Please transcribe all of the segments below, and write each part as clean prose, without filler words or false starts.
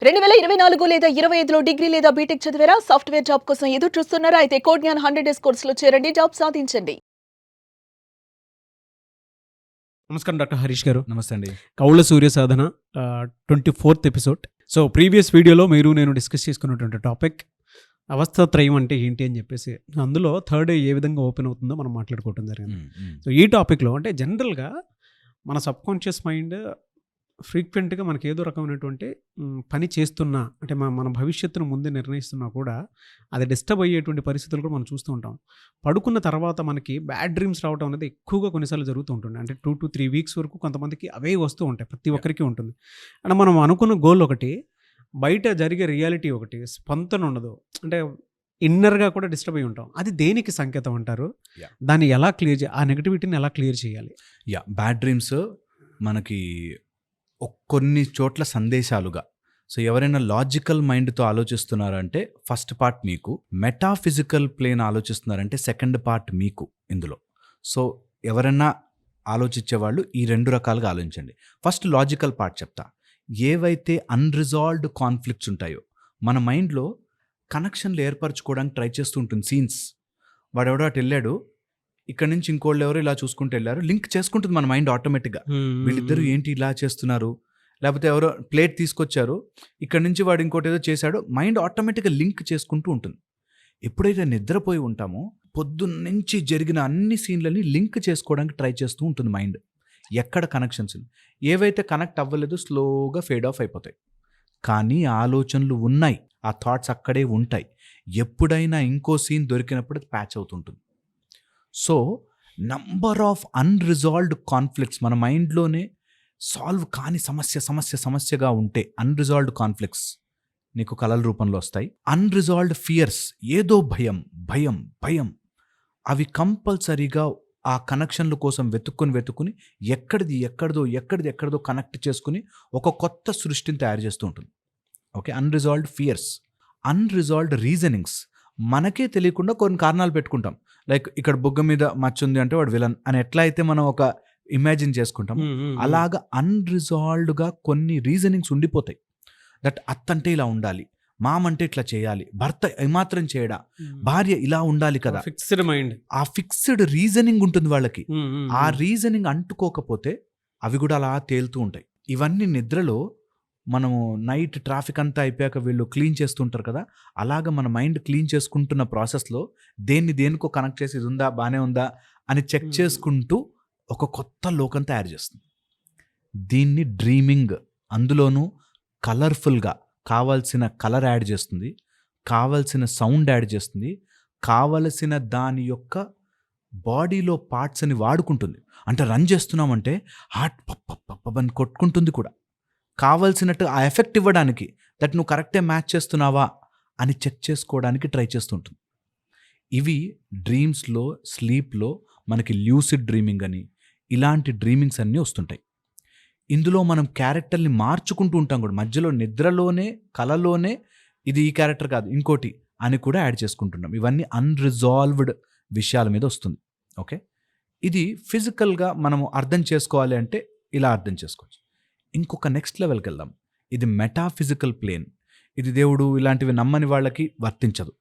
2024 లేదా 25లో డిగ్రీ లేదా బీటెక్ చదివారా? సాఫ్ట్‌వేర్ జాబ్ కోసం ఎదురు చూస్తున్నారా? అయితే కోడ్ జ్ఞాన్ 100 డేస్ కోర్సులో చేరండి. జాబ్ సాధించండి. నమస్కారం డాక్టర్ హరీష్ గారు. నమస్తే అండి. కౌళ్ళ సూర్య సాధన 24th ఎపిసోడ్. సో ప్రీవియస్ వీడియోలో మీరు నేను డిస్కస్ చేసుకున్నటువంటి టాపిక్ అవస్థాత్రయం అంటే ఏంటి అని చెప్పేసి, అందులో థర్డ్ ఏ విధంగా ఓపెన్ అవుతుందో మనం మాట్లాడుకోవటం జరిగింది. సో ఈ టాపిక్లో అంటే జనరల్గా మన సబ్కాన్షియస్ మైండ్ ఫ్రీక్వెంట్గా మనకి ఏదో రకమైనటువంటి పని చేస్తున్నా అంటే మన భవిష్యత్తును ముందే నిర్ణయిస్తున్నా కూడా అది డిస్టర్బ్ అయ్యేటువంటి పరిస్థితులు కూడా మనం చూస్తూ ఉంటాం. పడుకున్న తర్వాత మనకి బ్యాడ్ డ్రీమ్స్ రావడం అనేది ఎక్కువగా కొన్నిసార్లు జరుగుతూ ఉంటుంది. అంటే 2 to 3 వీక్స్ వరకు కొంతమందికి అవే వస్తూ ఉంటాయి, ప్రతి ఒక్కరికి ఉంటుంది. అండ్ మనం అనుకున్న గోల్ ఒకటి, బయట జరిగే రియాలిటీ ఒకటి, స్పందన ఉండదు. అంటే ఇన్నర్గా కూడా డిస్టర్బ్ అయి ఉంటాం. అది దేనికి సంకేతం అంటారు? దాన్ని ఎలా క్లియర్ ఆ నెగటివిటీని ఎలా క్లియర్ చేయాలి? బ్యాడ్ డ్రీమ్స్ మనకి కొన్ని చోట్ల సందేశాలుగా. సో ఎవరైనా లాజికల్ మైండ్తో ఆలోచిస్తున్నారంటే ఫస్ట్ పార్ట్ మీకు, మెటాఫిజికల్ ప్లేన్ ఆలోచిస్తున్నారంటే సెకండ్ పార్ట్ మీకు ఇందులో. సో ఎవరైనా ఆలోచించేవాళ్ళు ఈ 2 రకాలుగా ఆలోచించండి. ఫస్ట్ లాజికల్ పార్ట్ చెప్తా. ఏవైతే అన్రిజాల్వ్డ్ కాన్ఫ్లిక్ట్స్ ఉంటాయో మన మైండ్లో కనెక్షన్లు ఏర్పరచుకోవడానికి ట్రై చేస్తూ ఉంటుంది. సీన్స్, వాడెవడో అటు వెళ్ళాడు, ఇక్కడ నుంచి ఇంకోళ్ళు ఎవరు ఇలా చూసుకుంటూ వెళ్ళారు, లింక్ చేసుకుంటుంది మన మైండ్ ఆటోమేటిక్గా. వీళ్ళిద్దరూ ఏంటి ఇలా చేస్తున్నారు, లేకపోతే ఎవరో ప్లేట్ తీసుకొచ్చారు, ఇక్కడ నుంచి వాడు ఇంకోటి ఏదో చేశాడు, మైండ్ ఆటోమేటిక్గా లింక్ చేసుకుంటూ ఉంటుంది. ఎప్పుడైతే నిద్రపోయి ఉంటామో పొద్దున్నుంచి జరిగిన అన్ని సీన్లని లింక్ చేసుకోవడానికి ట్రై చేస్తూ ఉంటుంది మైండ్. ఎక్కడ కనెక్షన్స్ ఏవైతే కనెక్ట్ అవ్వలేదు స్లోగా ఫేడ్ ఆఫ్ అయిపోతాయి. కానీ ఆలోచనలు ఉన్నాయి, ఆ థాట్స్ అక్కడే ఉంటాయి. ఎప్పుడైనా ఇంకో సీన్ దొరికినప్పుడు ప్యాచ్ అవుతుంటుంది. So number of unresolved conflicts మన మైండ్లోనే సాల్వ్ కాని సమస్యగా ఉంటే, అన్రిజాల్వ్డ్ కాన్ఫ్లిక్ట్స్ నీకు కలల రూపంలో వస్తాయి. అన్రిజాల్వ్డ్ ఫియర్స్, ఏదో భయం, అవి కంపల్సరీగా ఆ కనెక్షన్ల కోసం వెతుక్కుని ఎక్కడిదో కనెక్ట్ చేసుకుని ఒక కొత్త సృష్టిని తయారు చేస్తూ ఉంటుంది. Okay, unresolved fears. Unresolved reasonings, మనకే తెలియకుండా కొన్ని కారణాలు పెట్టుకుంటాం. లైక్ ఇక్కడ బుగ్గ మీద మచ్చ ఉంది అంటే వాడు విలన్ అని ఎట్లా అయితే మనం ఒక ఇమాజిన్ చేసుకుంటాం, అలాగా అన్రిజాల్వ్డ్గా కొన్ని రీజనింగ్స్ ఉండిపోతాయి. దట్ అత్తంటే ఇలా ఉండాలి, మామంటే ఇట్లా చేయాలి, భర్త ఏమాత్రం చేయడా, భార్య ఇలా ఉండాలి కదా, ఫిక్స్డ్ మైండ్. ఆ ఫిక్స్డ్ రీజనింగ్ ఉంటుంది వాళ్ళకి. ఆ రీజనింగ్ అంటుకోకపోతే అవి కూడా అలా తేలుతూ ఉంటాయి. ఇవన్నీ నిద్రలో మనము నైట్ ట్రాఫిక్ అంతా అయిపోయాక వీళ్ళు క్లీన్ చేస్తుంటారు కదా, అలాగ మన మైండ్ క్లీన్ చేసుకుంటున్న ప్రాసెస్లో దేనికో కనెక్ట్ చేసి ఇది ఉందా, బాగానే ఉందా అని చెక్ చేసుకుంటూ ఒక కొత్త లోకం తయారు చేస్తుంది. దీన్ని డ్రీమింగ్. అందులోనూ కలర్ఫుల్గా కావాల్సిన కలర్ యాడ్ చేస్తుంది, కావాల్సిన సౌండ్ యాడ్ చేస్తుంది, కావలసిన దాని యొక్క బాడీలో పార్ట్స్ని వాడుకుంటుంది. అంటే రన్ చేస్తున్నామంటే హార్ట్ పప్పని కొట్టుకుంటుంది కూడా, కావాల్సినట్టు ఆ ఎఫెక్ట్ ఇవ్వడానికి, దట్ నువ్వు కరెక్టే మ్యాచ్ చేస్తున్నావా అని చెక్ చేసుకోవడానికి ట్రై చేస్తుంటుంది. ఇవి డ్రీమ్స్లో, స్లీప్లో మనకి ల్యూసిడ్ డ్రీమింగ్ అని ఇలాంటి డ్రీమింగ్స్ అన్నీ వస్తుంటాయి. ఇందులో మనం క్యారెక్టర్ని మార్చుకుంటూ ఉంటాం కూడా, మధ్యలో నిద్రలోనే కలలోనే ఇది ఈ క్యారెక్టర్ కాదు ఇంకోటి అని కూడా యాడ్ చేసుకుంటున్నాం. ఇవన్నీ అన్రిజాల్వ్డ్ విషయాల మీద వస్తుంది. ఓకే, ఇది ఫిజికల్గా మనము అర్థం చేసుకోవాలి అంటే ఇలా అర్థం చేసుకోవచ్చు. ఇంకొక నెక్స్ట్ లెవెల్కి వెళ్దాం. ఇది మెటాఫిజికల్ ప్లేన్. ఇది దేవుడు ఇలాంటివి నమ్మని వాళ్ళకి వర్తించదు.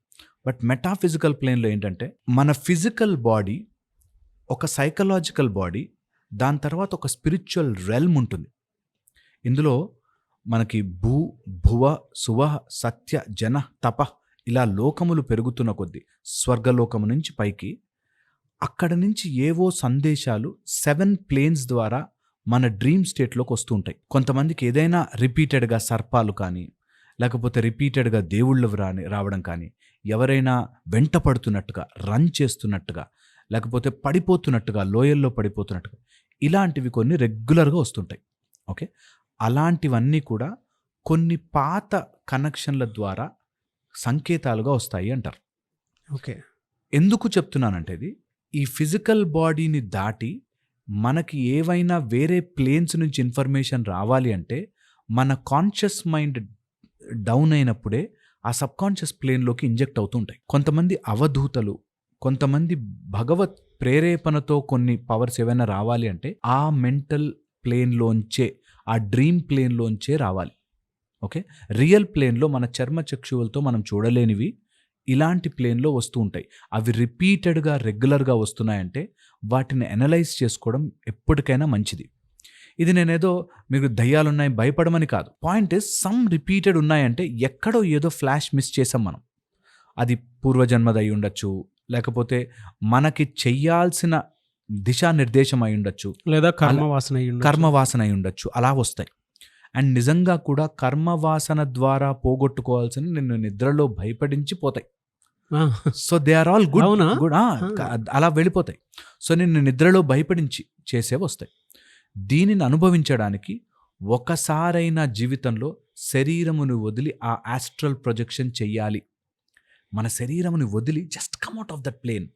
బట్ మెటాఫిజికల్ ప్లేన్లో ఏంటంటే మన ఫిజికల్ బాడీ, ఒక సైకలాజికల్ బాడీ, దాని తర్వాత ఒక స్పిరిచువల్ రెల్మ్ ఉంటుంది. ఇందులో మనకి భువ సువ సత్య జన తప ఇలా లోకములు పెరుగుతున్న కొద్దీ, స్వర్గలోకము నుంచి పైకి, అక్కడ నుంచి ఏవో సందేశాలు 7 ప్లేన్స్ ద్వారా మన డ్రీమ్ స్టేట్లోకి వస్తూ ఉంటాయి. కొంతమందికి ఏదైనా రిపీటెడ్గా సర్పాలు కానీ, లేకపోతే రిపీటెడ్గా దేవుళ్ళు రావడం కానీ, ఎవరైనా వెంట పడుతున్నట్టుగా, రన్ చేస్తున్నట్టుగా, లేకపోతే పడిపోతున్నట్టుగా, లోయల్లో పడిపోతున్నట్టుగా, ఇలాంటివి కొన్ని రెగ్యులర్గా వస్తుంటాయి. ఓకే, అలాంటివన్నీ కూడా కొన్ని పాత కనెక్షన్ల ద్వారా సంకేతాలుగా వస్తాయి అంటారు. ఓకే, ఎందుకు చెప్తున్నానంటే ఇది, ఈ ఫిజికల్ బాడీని దాటి మనకి ఏవైనా వేరే ప్లేన్స్ నుంచి ఇన్ఫర్మేషన్ రావాలి అంటే మన కాన్షియస్ మైండ్ డౌన్ అయినప్పుడే ఆ సబ్కాన్షియస్ ప్లేన్లోకి ఇంజెక్ట్ అవుతూ ఉంటాయి. కొంతమంది అవధూతలు, కొంతమంది భగవత్ ప్రేరేపణతో కొన్ని పవర్స్ ఏవైనా రావాలి అంటే ఆ మెంటల్ ప్లేన్లోంచే, ఆ డ్రీమ్ ప్లేన్లోంచే రావాలి. ఓకే, రియల్ ప్లేన్లో మన చర్మ చక్షువులతో మనం చూడలేనివి ఇలాంటి ప్లేన్లో వస్తూ ఉంటాయి. అవి రిపీటెడ్గా రెగ్యులర్గా వస్తున్నాయంటే వాటిని అనలైజ్ చేసుకోవడం ఎప్పటికైనా మంచిది. ఇది నేనేదో మీకు దయ్యాలున్నాయి భయపడమని కాదు. పాయింట్ ఇస్ సమ్ రిపీటెడ్ ఉన్నాయంటే ఎక్కడో ఏదో ఫ్లాష్ మిస్ చేసాం మనం. అది పూర్వజన్మది అయి ఉండొచ్చు, లేకపోతే మనకి చెయ్యాల్సిన దిశానిర్దేశం అయి ఉండొచ్చు, లేదా కర్మవాసన కర్మవాసన అయి ఉండొచ్చు. అలా వస్తాయి. అండ్ నిజంగా కూడా కర్మవాసన ద్వారా పోగొట్టుకోవాల్సిన నిన్ను నిద్రలో భయపడించి పోతాయి. So they are all good అవునా? గుడ్ అలా వెళ్ళిపోతాయి. సో నిన్ను నిద్రలో భయపడించి చేసేవి వస్తాయి. దీనిని అనుభవించడానికి ఒకసారైనా జీవితంలో శరీరమును వదిలి ఆ ఆస్ట్రల్ ప్రొజెక్షన్ చెయ్యాలి. మన శరీరముని వదిలి just come out of that plane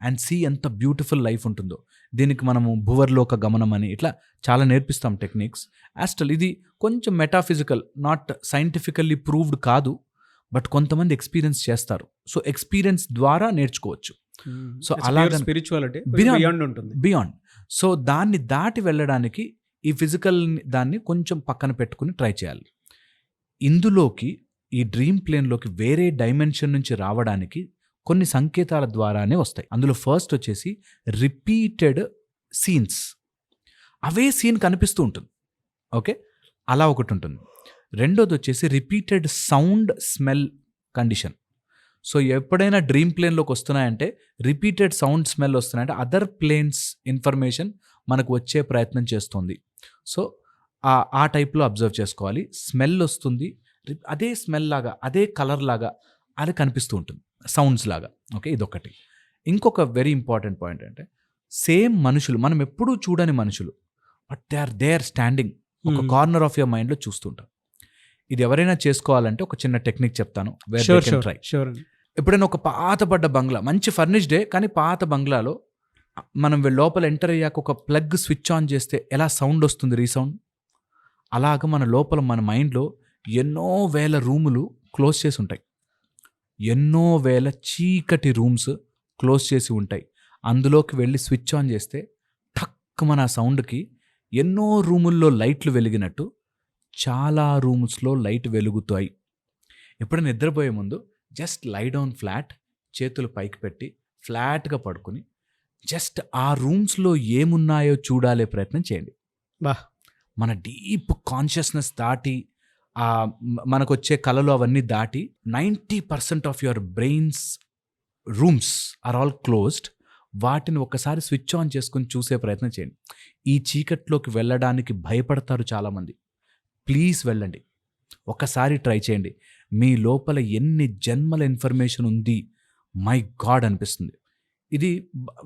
and see ఎంత బ్యూటిఫుల్ లైఫ్ ఉంటుందో. దీనికి మనము భువర్లోక గమనం అని ఇట్లా చాలా నేర్పిస్తాం టెక్నిక్స్. ఆస్ట్రల్ ఇది కొంచెం మెటాఫిజికల్, నాట్ సైంటిఫికల్లీ ప్రూవ్డ్ కాదు, బట్ కొంతమంది ఎక్స్పీరియన్స్ చేస్తారు. సో ఎక్స్పీరియన్స్ ద్వారా నేర్చుకోవచ్చు. సో అలా స్పిరిచువాలిటీ ఉంటుంది బియాండ్. సో దాన్ని దాటి వెళ్ళడానికి ఈ ఫిజికల్ దాన్ని కొంచెం పక్కన పెట్టుకుని ట్రై చేయాలి. ఇందులోకి ఈ డ్రీమ్ ప్లేన్లోకి వేరే డైమెన్షన్ నుంచి రావడానికి కొన్ని సంకేతాల ద్వారానే వస్తాయి. అందులో ఫస్ట్ వచ్చేసి రిపీటెడ్ సీన్స్. అవే సీన్ కనిపిస్తూ ఉంటుంది. ఓకే, అలా ఒకటి ఉంటుంది. రెండోది వచ్చేసి repeated sound smell condition. So ఎప్పుడైనా డ్రీమ్ ప్లేన్లోకి వస్తున్నాయంటే రిపీటెడ్ సౌండ్ స్మెల్ వస్తున్నాయంటే అదర్ ప్లేన్స్ ఇన్ఫర్మేషన్ మనకు వచ్చే ప్రయత్నం చేస్తుంది. సో ఆ టైప్లో అబ్జర్వ్ చేసుకోవాలి. స్మెల్ వస్తుంది, అదే స్మెల్ లాగా అదే కలర్ లాగా అది కనిపిస్తూ ఉంటుంది, సౌండ్స్ లాగా. ఓకే, ఇదొకటి. ఇంకొక వెరీ ఇంపార్టెంట్ పాయింట్ అంటే సేమ్ మనుషులు, మనం ఎప్పుడూ చూడని మనుషులు, బట్ దే ఆర్ స్టాండింగ్ ఒక కార్నర్ ఆఫ్ యువర్ మైండ్లో చూస్తుంటారు. ఇది ఎవరైనా చేసుకోవాలంటే ఒక చిన్న టెక్నిక్ చెప్తాను. ట్రై. ఎప్పుడైనా ఒక పాతపడ్డ బంగ్లా, మంచి ఫర్నిష్డే కానీ పాత బంగ్లాలో మనం లోపల ఎంటర్ అయ్యాక ఒక ప్లగ్ స్విచ్ ఆన్ చేస్తే ఎలా సౌండ్ వస్తుంది, రీసౌండ్, అలాగ మన లోపల మన మైండ్లో ఎన్నో వేల రూములు క్లోజ్ చేసి ఉంటాయి. ఎన్నో వేల చీకటి రూమ్స్ క్లోజ్ చేసి ఉంటాయి. అందులోకి వెళ్ళి స్విచ్ ఆన్ చేస్తే టక్ మన సౌండ్కి ఎన్నో రూముల్లో లైట్లు వెలిగినట్టు చాలా రూమ్స్లో లైట్ వెలుగుతాయి. ఎప్పుడైనా నిద్రపోయే ముందు జస్ట్ లై డౌన్ ఫ్లాట్, చేతులు పైకి పెట్టి ఫ్లాట్గా పడుకుని జస్ట్ ఆ రూమ్స్లో ఏమున్నాయో చూడాలే ప్రయత్నం చేయండి. మన డీప్ కాన్షియస్నెస్ దాటి మనకు వచ్చే కళలు అవన్నీ దాటి 90% of your brains rooms are all closed. వాటిని ఒకసారి స్విచ్ ఆన్ చేసుకుని చూసే ప్రయత్నం చేయండి. ఈ చీకట్లోకి వెళ్ళడానికి భయపడతారు చాలామంది. ప్లీజ్ వెళ్ళండి, ఒకసారి ట్రై చేయండి. మీ లోపల ఎన్ని జన్మల ఇన్ఫర్మేషన్ ఉంది, మై గాడ్ అనిపిస్తుంది. ఇది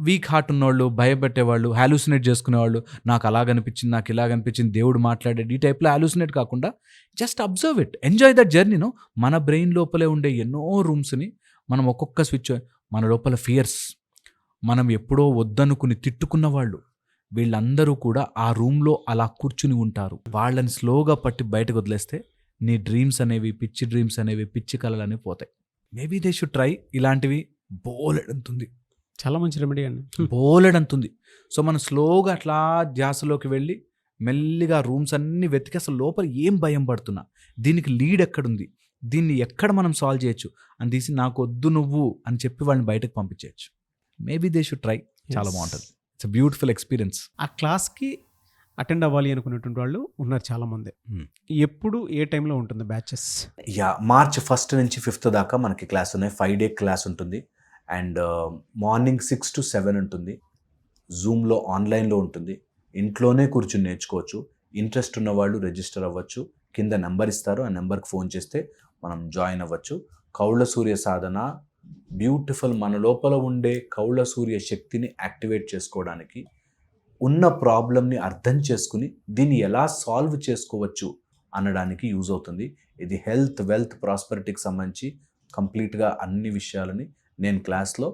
వీక్ హార్ట్ ఉన్నవాళ్ళు, భయపెట్టేవాళ్ళు, హాలూసినేట్ చేసుకునేవాళ్ళు, నాకు అలాగనిపించింది, నాకు ఇలాగనిపించింది, దేవుడు మాట్లాడేది, ఈ టైప్లో హాలూసినేట్ కాకుండా just observe it, enjoy that జర్నీను. మన బ్రెయిన్ లోపలే ఉండే ఎన్నో రూమ్స్ని మనం ఒక్కొక్క స్విచ్, మన లోపల ఫియర్స్, మనం ఎప్పుడో వద్దనుకుని తిట్టుకున్న వాళ్ళు, వీళ్ళందరూ కూడా ఆ రూమ్లో అలా కూర్చుని ఉంటారు. వాళ్ళని స్లోగా పట్టి బయటకు వదిలేస్తే నీ డ్రీమ్స్ అనేవి, పిచ్చి డ్రీమ్స్ అనేవి, పిచ్చి కళలు అనేవి పోతాయి. Maybe they should try. ఇలాంటివి బోలెడంతుంది, చాలా మంచి రెమెడీ అండి, బోలెడంతుంది. సో మనం స్లోగా అట్లా ధ్యాసలోకి వెళ్ళి మెల్లిగా రూమ్స్ అన్నీ వెతికి అసలు లోపల ఏం భయం పడుతున్నా, దీనికి లీడ్ ఎక్కడుంది, దీన్ని ఎక్కడ మనం సాల్వ్ చేయొచ్చు అని తీసి నాకు వద్దు నువ్వు అని చెప్పి వాళ్ళని బయటకు పంపించేయచ్చు. Maybe they should try. చాలా బాగుంటుంది. It's beautiful experience. ఆ క్లాస్కి అటెండ్ అవ్వాలి అనుకునేటువంటి వాళ్ళు ఉన్నారు చాలామంది. ఎప్పుడు ఏ టైంలో ఉంటుంది బ్యాచెస్? మార్చ్ 1 నుంచి 5 దాకా మనకి క్లాస్ ఉన్నాయి. 5 డే క్లాస్ ఉంటుంది. అండ్ మార్నింగ్ 6 to 7 ఉంటుంది. జూమ్లో ఆన్లైన్లో ఉంటుంది. ఇంట్లోనే కూర్చుని నేర్చుకోవచ్చు. ఇంట్రెస్ట్ ఉన్న వాళ్ళు రిజిస్టర్ అవ్వచ్చు. కింద నెంబర్ ఇస్తారు, ఆ నెంబర్కి ఫోన్ చేస్తే మనం జాయిన్ అవ్వచ్చు. కౌళ్ళ సూర్య సాధన బ్యూటిఫుల్. మన లోపల ఉండే కౌళ్ళ సూర్య శక్తిని యాక్టివేట్ చేసుకోవడానికి, ఉన్న ప్రాబ్లమ్ని అర్థం చేసుకుని దీన్ని ఎలా సాల్వ్ చేసుకోవచ్చు అనడానికి యూజ్ అవుతుంది. ఇది హెల్త్, వెల్త్, ప్రాస్పరిటీకి సంబంధించి కంప్లీట్గా అన్ని విషయాలని నేను క్లాస్లో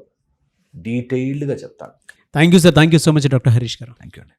డీటెయిల్డ్గా చెప్తాను. Thank you sir. Thank you so much doctor Harish garu. Thank you అండి.